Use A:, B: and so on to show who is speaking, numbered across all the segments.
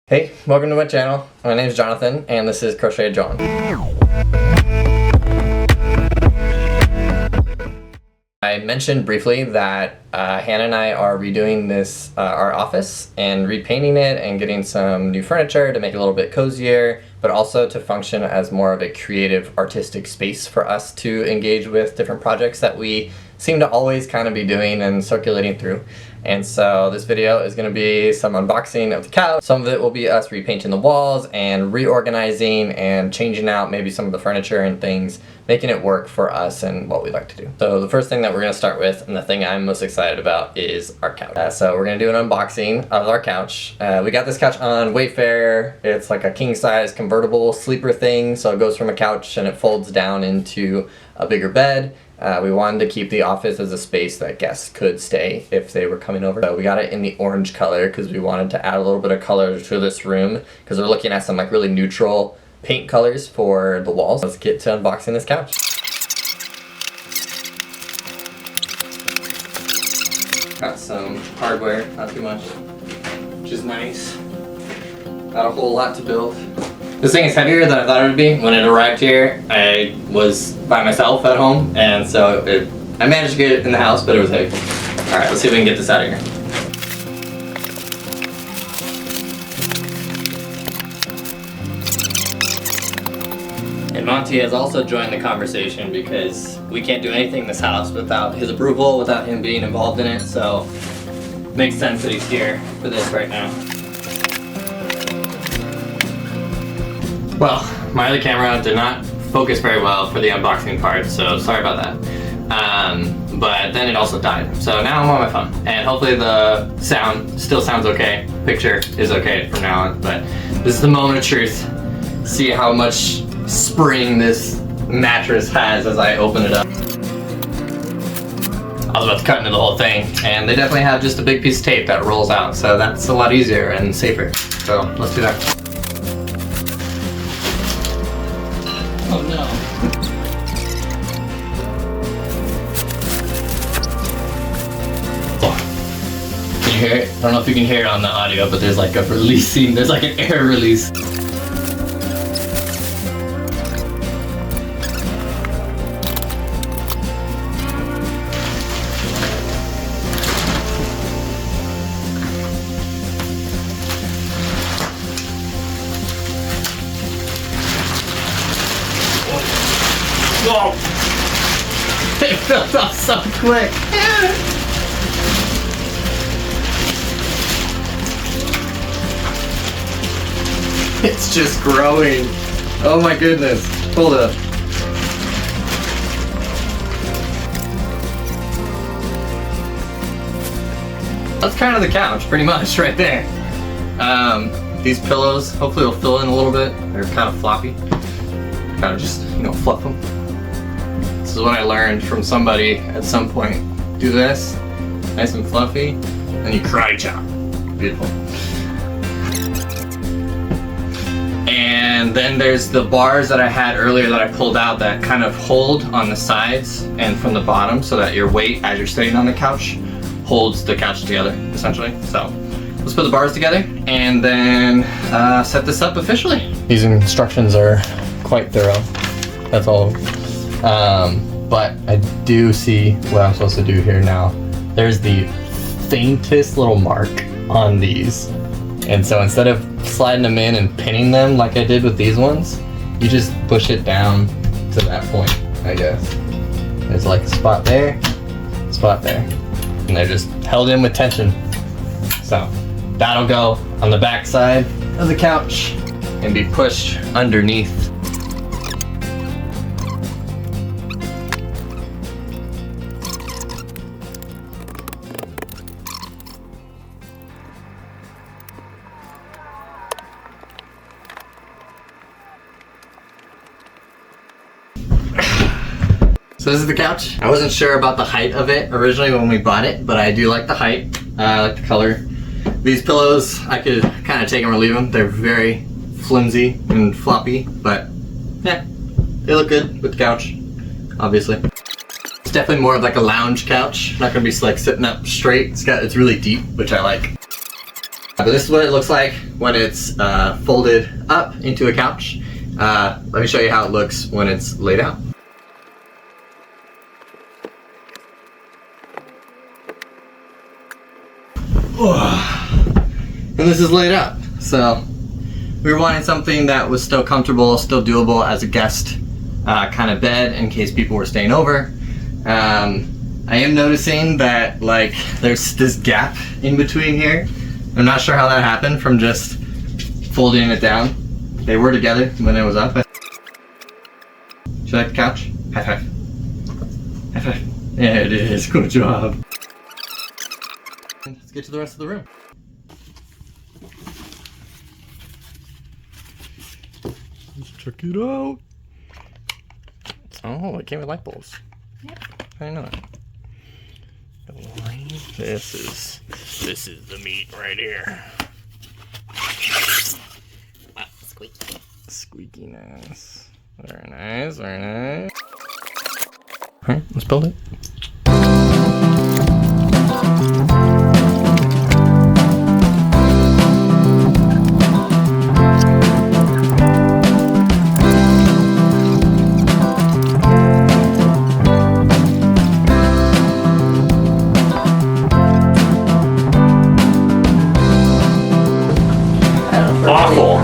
A: Hey, welcome to my channel. My name is Jonathan and this is crochetjawns. I mentioned briefly that Hannah and I are redoing this our office and repainting it and getting some new furniture to make it a little bit cozier, but also to function as more of a creative artistic space for us to engage with different projects that we seem to always kind of be doing and circulating through. And so this video is going to be some unboxing of the couch. Some of it will be us repainting the walls and reorganizing and changing out maybe some of the furniture and things, making it work for us and what we like to do. So the first thing that we're going to start with, and the thing I'm most excited about, is our couch. So we're going to do an unboxing of our couch. We got this couch on Wayfair. It's like a king-size convertible sleeper thing, so it goes from a couch and it folds down into a bigger bed. We wanted to keep the office as a space that guests could stay if they were coming over. So we got it in the orange color because we wanted to add a little bit of color to this room because we're looking at some like really neutral paint colors for the walls. Let's get to unboxing this couch. Got some hardware, not too much, which is nice. Not a whole lot to build. This thing is heavier than I thought it would be. When it arrived here, I was by myself at home, and so I managed to get it in the house, but it was heavy. Alright, let's see if we can get this out of here. And Monty has also joined the conversation because we can't do anything in this house without his approval, without him being involved in it, so it makes sense that he's here for this right now. Well, my other camera did not focus very well for the unboxing part, so sorry about that. But then it also died. So now I'm on my phone, and hopefully the sound still sounds okay. Picture is okay from now on, but this is the moment of truth. See how much spring this mattress has as I open it up. I was about to cut into the whole thing, and they definitely have just a big piece of tape that rolls out, so that's a lot easier and safer. So let's do that. Oh no. Can you hear it? I don't know if you can hear it on the audio, but there's like a releasing, there's like an air release. Whoa! It fell off so quick. It's just growing. Oh my goodness. Hold up. That's kind of the couch, pretty much, right there. These pillows hopefully will fill in a little bit. They're kind of floppy. Kind of just, fluff them. This is what I learned from somebody at some point. Do this, nice and fluffy, and you karate chop. Beautiful. And then there's the bars that I had earlier that I pulled out that kind of hold on the sides and from the bottom so that your weight as you're sitting on the couch holds the couch together, essentially. So let's put the bars together and then set this up officially. These instructions are quite thorough. That's all. But I do see what I'm supposed to do here now. There's the faintest little mark on these. And so instead of sliding them in and pinning them like I did with these ones, you just push it down to that point, I guess. There's like a spot there, spot there. And they're just held in with tension. So that'll go on the back side of the couch and be pushed underneath. So this is the couch. I wasn't sure about the height of it originally when we bought it, but I do like the height. I like the color. These pillows, I could kind of take them or leave them. They're very flimsy and floppy, but yeah, they look good with the couch, obviously. It's definitely more of like a lounge couch. Not gonna be like sitting up straight. It's really deep, which I like. But this is what it looks like when it's folded up into a couch. Let me show you how it looks when it's laid out. And this is laid out. So we were wanting something that was still comfortable, still doable as a guest kind of bed in case people were staying over. I am noticing that like there's this gap in between here. I'm not sure how that happened from just folding it down. They were together when it was up. Do you like the couch? High five. High five. Yeah, it is. Good job. Let's get to the rest of the room. Let's check it out. Oh, it came with light bulbs. Yep. I didn't know that. This is the meat right here.
B: Wow, squeaky.
A: Squeakiness. Very nice, very nice. Alright, let's build it. Awful.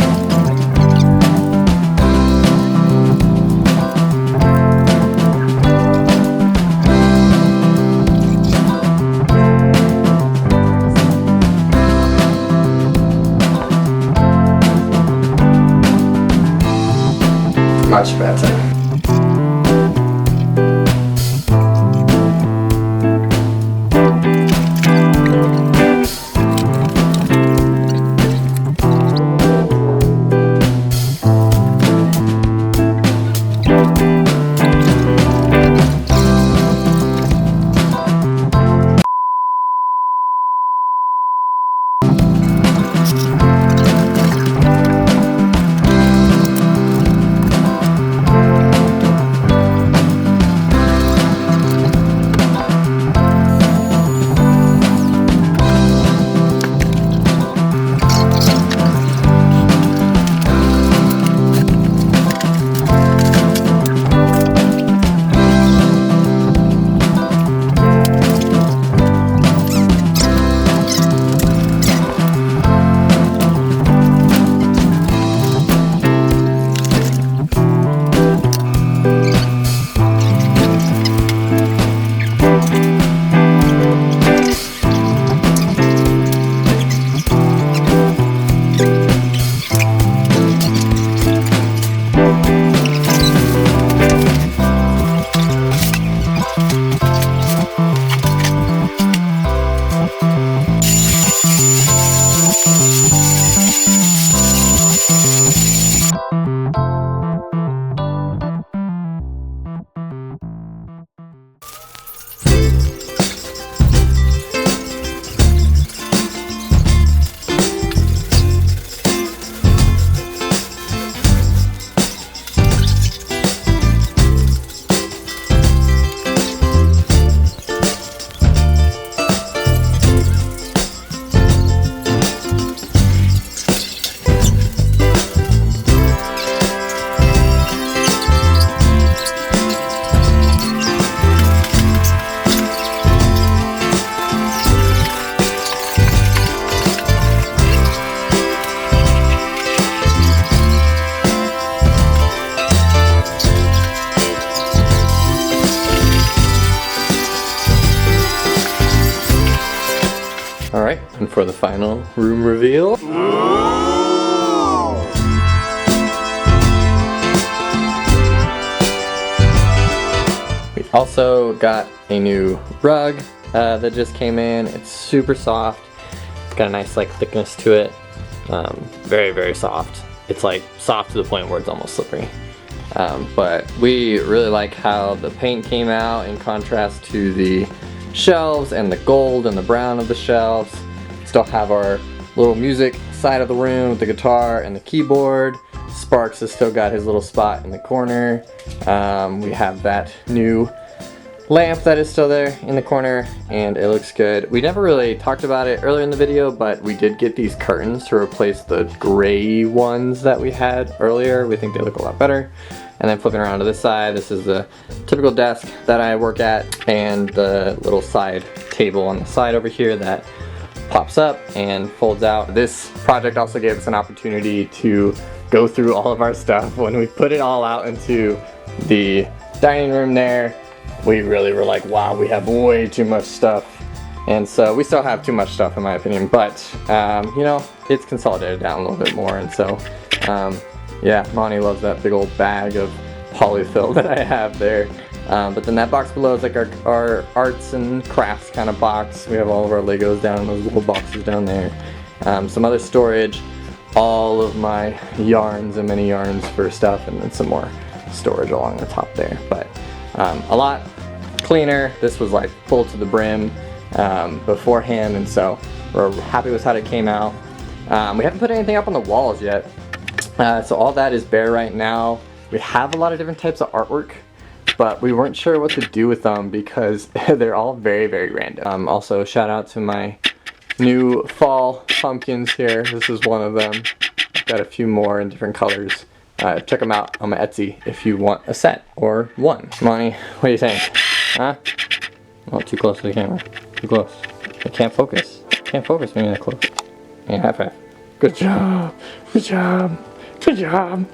A: Much better. Alright, and for the final room reveal. We also got a new rug that just came in. It's super soft. It's got a nice like thickness to it. Very, very soft. It's like soft to the point where it's almost slippery. But we really like how the paint came out in contrast to the shelves and the gold and the brown of the shelves. Still have our little music side of the room with the guitar and the keyboard. Sparks has still got his little spot in the corner. We have that new lamp that is still there in the corner, and it looks good. We never really talked about it earlier in the video, but we did get these curtains to replace the gray ones that we had earlier. We think they look a lot better. And then flipping around to this side, this is the typical desk that I work at, and the little side table on the side over here that pops up and folds out. This project also gave us an opportunity to go through all of our stuff. When we put it all out into the dining room there, we really were like, wow, we have way too much stuff. And so we still have too much stuff in my opinion, but you know, it's consolidated down a little bit more. And so yeah, Monty loves that big old bag of polyfill that I have there. But then that box below is like our arts and crafts kind of box. We have all of our Legos down in those little boxes down there. Some other storage, all of my yarns and mini yarns for stuff, and then some more storage along the top there. But a lot cleaner. This was like full to the brim beforehand, and so we're happy with how it came out. We haven't put anything up on the walls yet. So all that is bare right now. We have a lot of different types of artwork, but we weren't sure what to do with them because they're all very, very random. Also, shout out to my new fall pumpkins here. This is one of them. I've got a few more in different colors. Check them out on my Etsy if you want a set or one. Monty, what are you saying? Huh? Oh, too close to the camera. Too close. I can't focus. Can't focus when you're that close. Yeah, high five. Good job. Good job. Good job.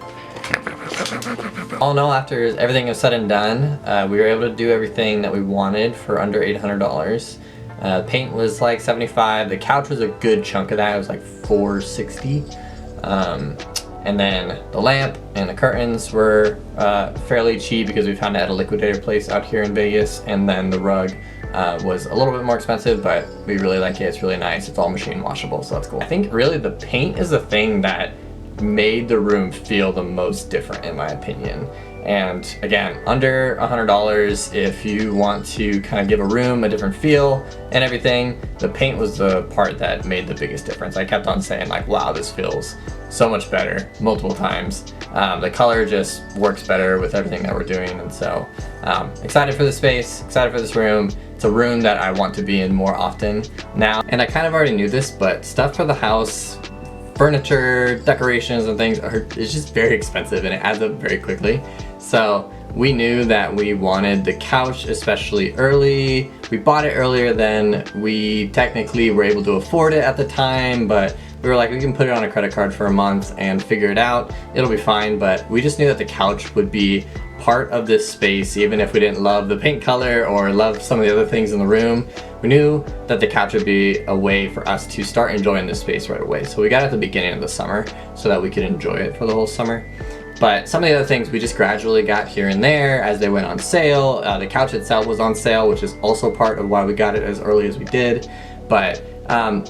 A: All in all, after everything was said and done, we were able to do everything that we wanted for under $800. Paint was like $75. The couch was a good chunk of that. It was like $460. And then the lamp and the curtains were fairly cheap because we found it at a liquidator place out here in Vegas. And then the rug was a little bit more expensive, but we really like it. It's really nice. It's all machine washable, so that's cool. I think really the paint is the thing that made the room feel the most different in my opinion. And again, under $100, if you want to kind of give a room a different feel and everything, the paint was the part that made the biggest difference. I kept on saying like, wow, this feels so much better multiple times. The color just works better with everything that we're doing, and so excited for the space, excited for this room. It's a room that I want to be in more often now. And I kind of already knew this, but stuff for the house, furniture, decorations and things is just very expensive and it adds up very quickly. So we knew that we wanted the couch especially early. We bought it earlier than we technically were able to afford it at the time, but we were like, we can put it on a credit card for a month and figure it out. It'll be fine, but we just knew that the couch would be part of this space even if we didn't love the paint color or love some of the other things in the room. We knew that the couch would be a way for us to start enjoying this space right away. So we got it at the beginning of the summer so that we could enjoy it for the whole summer. But some of the other things we just gradually got here and there as they went on sale. The couch itself was on sale, which is also part of why we got it as early as we did. But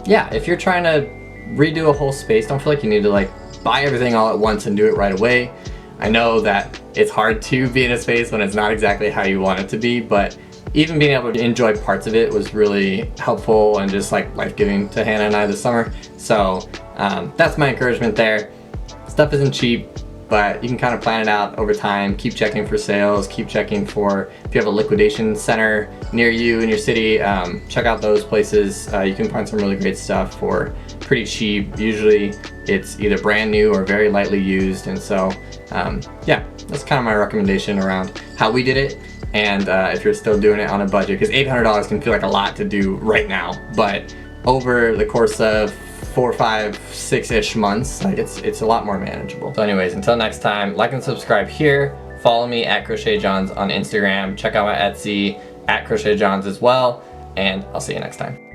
A: yeah, if you're trying to redo a whole space, don't feel like you need to like buy everything all at once and do it right away. I know that it's hard to be in a space when it's not exactly how you want it to be, but even being able to enjoy parts of it was really helpful and just like life-giving to Hannah and I this summer. So that's my encouragement there. Stuff isn't cheap, but you can kind of plan it out over time. Keep checking for sales, keep checking for if you have a liquidation center near you in your city, check out those places. You can find some really great stuff for pretty cheap. Usually it's either brand new or very lightly used, and so yeah, that's kind of my recommendation around how we did it. And if you're still doing it on a budget, because $800 can feel like a lot to do right now, but over the course of 4, 5, 6-ish months, like it's a lot more manageable. So anyways, until next time, like and subscribe here. Follow me at crochetjawns on Instagram. Check out my Etsy at crochetjawns as well, and I'll see you next time.